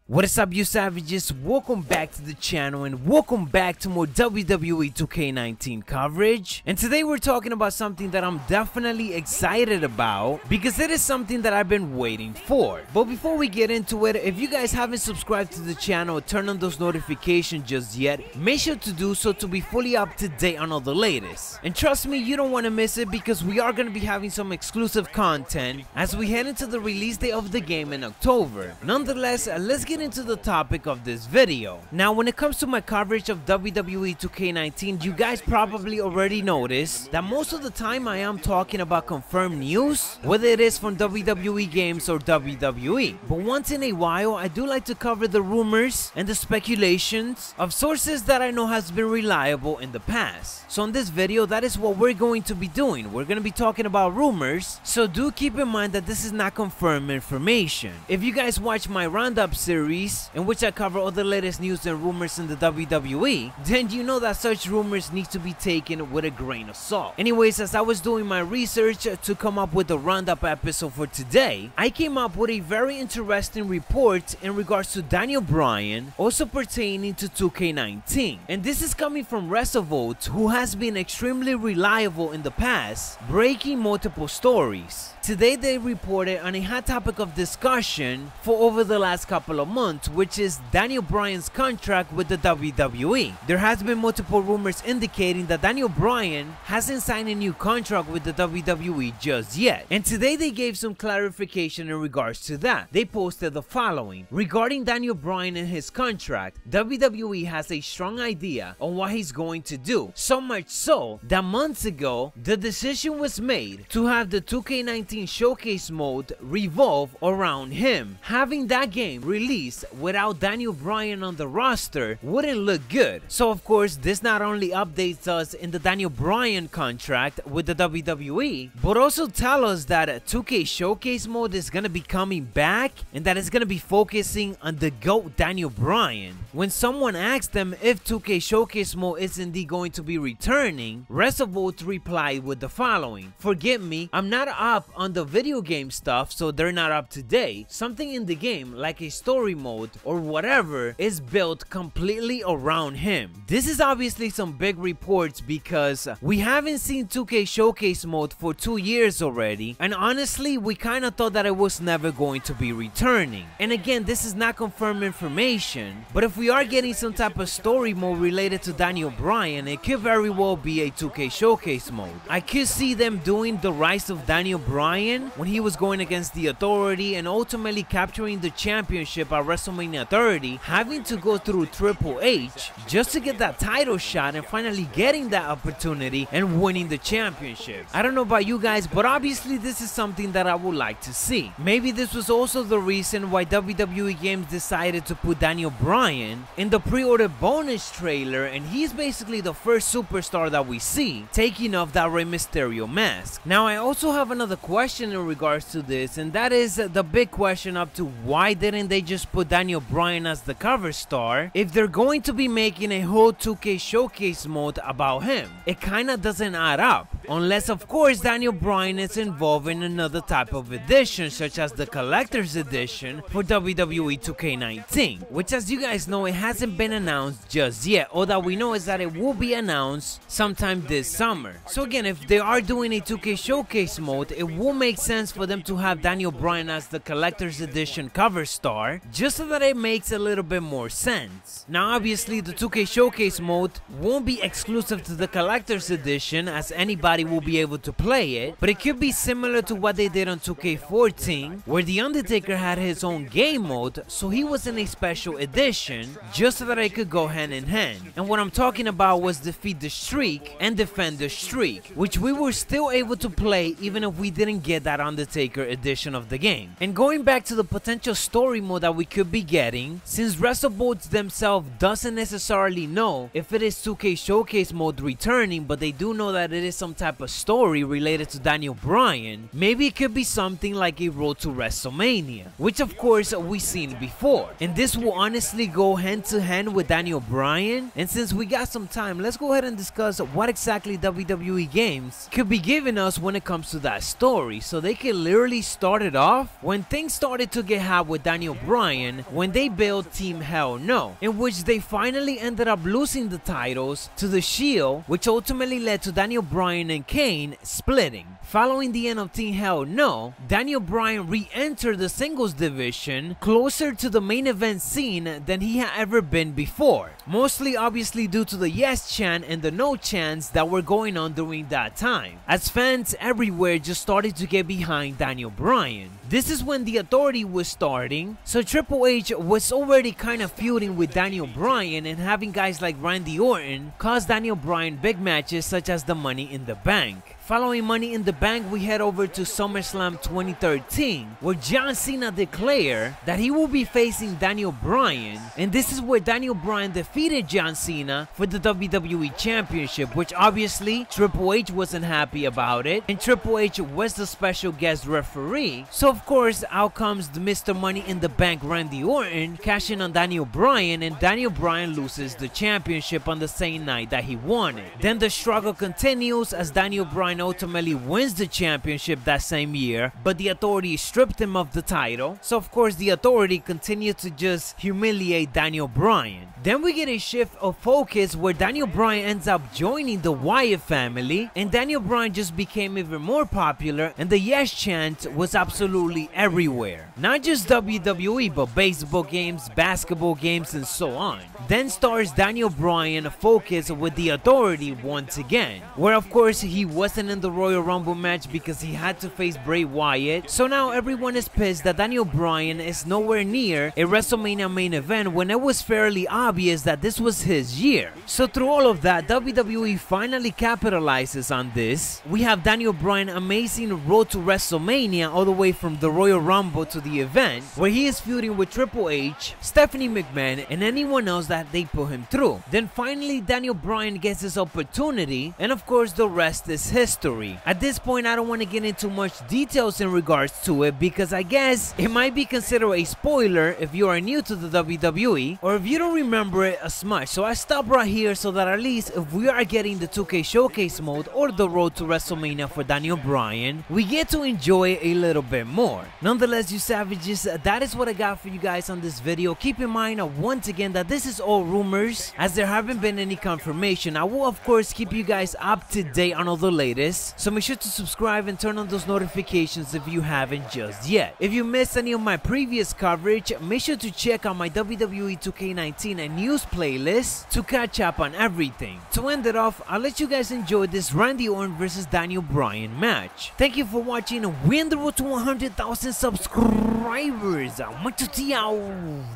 What is up, you savages? Welcome back to the channel and welcome back to more WWE 2K19 coverage. And today we're talking about something that I'm definitely excited about because it is something that I've been waiting for. But before we get into it, if you guys haven't subscribed to the channel or turned on those notifications just yet, make sure to do so to be fully up to date on all the latest. And trust me, you don't want to miss it because we are going to be having some exclusive content as we head into the release date of the game in October. Nonetheless, let's get into the topic of this video. Now, when it comes to my coverage of WWE 2K19, you guys probably already noticed that most of the time I am talking about confirmed news, whether it is from WWE Games or WWE. But once in a while, I do like to cover the rumors and the speculations of sources that I know has been reliable in the past. So in this video, that is what we're going to be doing. We're going to be talking about rumors, so do keep in mind that this is not confirmed information. If you guys watch my roundup series, in which I cover all the latest news and rumors in the WWE, then you know that such rumors need to be taken with a grain of salt. Anyways, as I was doing my research to come up with the roundup episode for today, I came up with a very interesting report in regards to Daniel Bryan, also pertaining to 2K19. And this is coming from WrestleVote, who has been extremely reliable in the past, breaking multiple stories. Today they reported on a hot topic of discussion for over the last couple of months, which is Daniel Bryan's contract with the WWE. There has been multiple rumors indicating that Daniel Bryan hasn't signed a new contract with the WWE just yet. And today they gave some clarification in regards to that. They posted the following: regarding Daniel Bryan and his contract, WWE has a strong idea on what he's going to do. So much so that months ago, the decision was made to have the 2K19 showcase mode revolve around him. Having that game released without Daniel Bryan on the roster wouldn't look good. So of course, this not only updates us in the Daniel Bryan contract with the WWE, but also tell us that 2K showcase mode is gonna be coming back and that it's gonna be focusing on the GOAT Daniel Bryan. When someone asked them if 2K showcase mode is indeed going to be returning, WrestleVote replied with the following: forgive me, I'm not up on the video game stuff, so they're not up to date. Something in the game like a story mode or whatever is built completely around him. This is obviously some big reports because we haven't seen 2K showcase mode for 2 years already, and honestly we kind of thought that it was never going to be returning. And again, this is not confirmed information, but if we are getting some type of story mode related to Daniel Bryan, it could very well be a 2K showcase mode. I could see them doing the rise of Daniel Bryan when he was going against the Authority and ultimately capturing the championship at WrestleMania 30, having to go through Triple H just to get that title shot and finally getting that opportunity and winning the championship. I don't know about you guys, but obviously this is something that I would like to see. Maybe this was also the reason why WWE Games decided to put Daniel Bryan in the pre-order bonus trailer, and he's basically the first superstar that we see taking off that Rey Mysterio mask. Now, I also have another question in regards to this, and that is the big question up to why didn't they just put Daniel Bryan as the cover star if they're going to be making a whole 2K showcase mode about him? It kinda doesn't add up, unless of course Daniel Bryan is involved in another type of edition such as the collector's edition for WWE 2K19, which, as you guys know, it hasn't been announced just yet. All that we know is that it will be announced sometime this summer. So again, if they are doing a 2K showcase mode, it will make sense for them to have Daniel Bryan as the collector's edition cover star, just so that it makes a little bit more sense. Now obviously the 2K showcase mode won't be exclusive to the collector's edition, as anybody will be able to play it, but it could be similar to what they did on 2K14, where The Undertaker had his own game mode, so he was in a special edition just so that it could go hand in hand. And what I'm talking about was Defeat the Streak and Defend the Streak, which we were still able to play even if we didn't get that Undertaker edition of the game. And going back to the potential story mode that we could be getting, since WrestleVote themselves doesn't necessarily know if it is 2K showcase mode returning, but they do know that it is some type type of story related to Daniel Bryan, maybe it could be something like a Road to WrestleMania, which of course we've seen before. And this will honestly go hand to hand with Daniel Bryan. And since we got some time, let's go ahead and discuss what exactly WWE Games could be giving us when it comes to that story. So they could literally start it off when things started to get hot with Daniel Bryan when they built Team Hell No, in which they finally ended up losing the titles to the Shield, which ultimately led to Daniel Bryan and Kane splitting. Following the end of Team Hell No, Daniel Bryan re-entered the singles division closer to the main event scene than he had ever been before, mostly obviously due to the yes chant and the no chants that were going on during that time, as fans everywhere just started to get behind Daniel Bryan. This is when the Authority was starting, so Triple H was already kind of feuding with Daniel Bryan, and having guys like Randy Orton cause Daniel Bryan big matches such as the Money in the Bank. Following Money in the Bank, we head over to SummerSlam 2013, where John Cena declared that he will be facing Daniel Bryan, and this is where Daniel Bryan defeated John Cena for the WWE Championship, which obviously Triple H wasn't happy about it, and Triple H was the special guest referee, so of course out comes the Mr. Money in the Bank Randy Orton cashing on Daniel Bryan, and Daniel Bryan loses the championship on the same night that he won it. Then the struggle continues as Daniel Bryan ultimately wins the championship that same year, but the Authority stripped him of the title, so of course the Authority continued to just humiliate Daniel Bryan. Then we get a shift of focus where Daniel Bryan ends up joining the Wyatt family, and Daniel Bryan just became even more popular, and the yes chant was absolutely everywhere. Not just WWE, but baseball games, basketball games, and so on. Then stars Daniel Bryan focus with the Authority once again, where of course he wasn't in the Royal Rumble match because he had to face Bray Wyatt, so now everyone is pissed that Daniel Bryan is nowhere near a WrestleMania main event when it was fairly obvious that this was his year. So through all of that, WWE finally capitalizes on this. We have Daniel Bryan amazing road to WrestleMania all the way from the Royal Rumble to the event, where he is feuding with Triple H, Stephanie McMahon, and anyone else that they put him through. Then finally Daniel Bryan gets his opportunity, and of course the rest is history. At this point I don't want to get into much details in regards to it because I guess it might be considered a spoiler if you are new to the WWE or if you don't remember it as much, so I stop right here so that at least if we are getting the 2K Showcase mode or the road to WrestleMania for Daniel Bryan, we get to enjoy it a little bit more. Nonetheless, you savages, that is what I got for you guys on this video. Keep in mind once again that this is all rumors as there haven't been any confirmation. I will of course keep you guys up to date on all the latest, so make sure to subscribe and turn on those notifications if you haven't just yet. If you missed any of my previous coverage, make sure to check out my WWE 2K19 and news playlist to catch up on everything. To end it off, I'll let you guys enjoy this Randy Orton versus Daniel Bryan match. Thank you for watching. We're on the road to 100,000 subscribers. Macho T,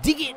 dig it.